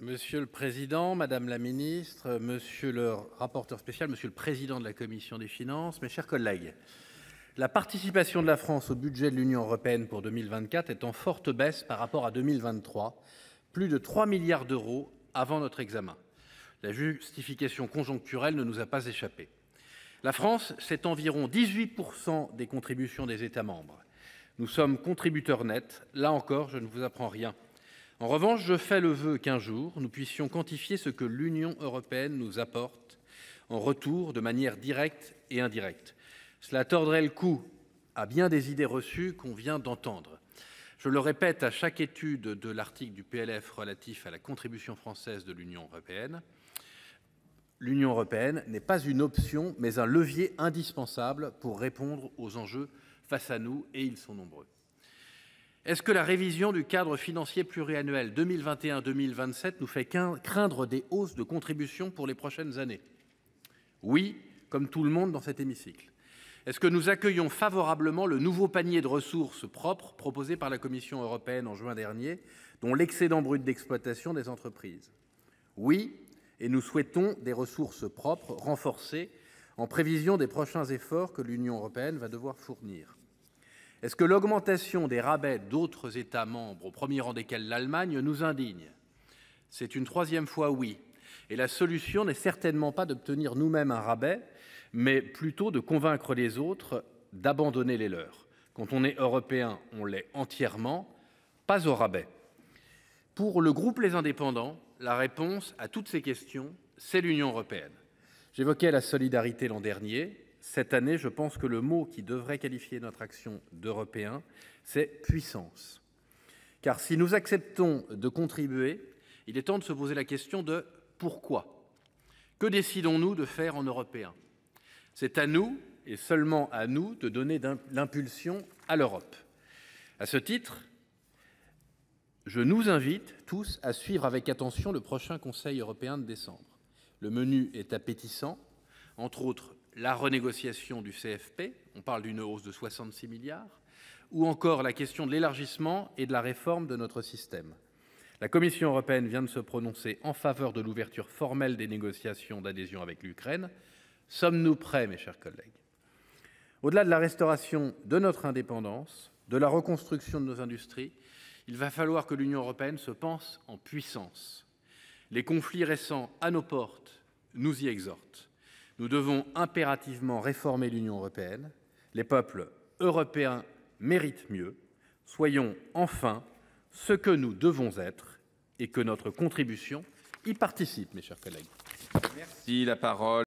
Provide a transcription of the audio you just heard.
Monsieur le président, madame la ministre, monsieur le rapporteur spécial, monsieur le président de la commission des finances, mes chers collègues, la participation de la France au budget de l'Union européenne pour 2024 est en forte baisse par rapport à 2023, plus de 3 milliards d'euros avant notre examen. La justification conjoncturelle ne nous a pas échappé. La France, c'est environ 18% des contributions des États membres. Nous sommes contributeurs nets, là encore, je ne vous apprends rien. En revanche, je fais le vœu qu'un jour, nous puissions quantifier ce que l'Union européenne nous apporte en retour de manière directe et indirecte. Cela tordrait le cou à bien des idées reçues qu'on vient d'entendre. Je le répète à chaque étude de l'article du PLF relatif à la contribution française de l'Union européenne n'est pas une option, mais un levier indispensable pour répondre aux enjeux face à nous, et ils sont nombreux. Est-ce que la révision du cadre financier pluriannuel 2021-2027 nous fait craindre des hausses de contributions pour les prochaines années? Oui, comme tout le monde dans cet hémicycle. Est-ce que nous accueillons favorablement le nouveau panier de ressources propres proposé par la Commission européenne en juin dernier, dont l'excédent brut d'exploitation des entreprises? Oui, et nous souhaitons des ressources propres renforcées en prévision des prochains efforts que l'Union européenne va devoir fournir. Est-ce que l'augmentation des rabais d'autres États membres, au premier rang desquels l'Allemagne, nous indigne? C'est une troisième fois oui. Et la solution n'est certainement pas d'obtenir nous-mêmes un rabais, mais plutôt de convaincre les autres d'abandonner les leurs. Quand on est européen, on l'est entièrement, pas au rabais. Pour le groupe Les Indépendants, la réponse à toutes ces questions, c'est l'Union européenne. J'évoquais la solidarité l'an dernier. Cette année, je pense que le mot qui devrait qualifier notre action d'Européens, c'est puissance. Car si nous acceptons de contribuer, il est temps de se poser la question de pourquoi. Que décidons-nous de faire en Européens? C'est à nous, et seulement à nous, de donner l'impulsion à l'Europe. À ce titre, je nous invite tous à suivre avec attention le prochain Conseil européen de décembre. Le menu est appétissant, entre autres la renégociation du CFP, on parle d'une hausse de 66 milliards, ou encore la question de l'élargissement et de la réforme de notre système. La Commission européenne vient de se prononcer en faveur de l'ouverture formelle des négociations d'adhésion avec l'Ukraine. Sommes-nous prêts, mes chers collègues? Au-delà de la restauration de notre indépendance, de la reconstruction de nos industries, il va falloir que l'Union européenne se pense en puissance. Les conflits récents à nos portes nous y exhortent. Nous devons impérativement réformer l'Union européenne. Les peuples européens méritent mieux. Soyons enfin ce que nous devons être et que notre contribution y participe, mes chers collègues. Merci. La parole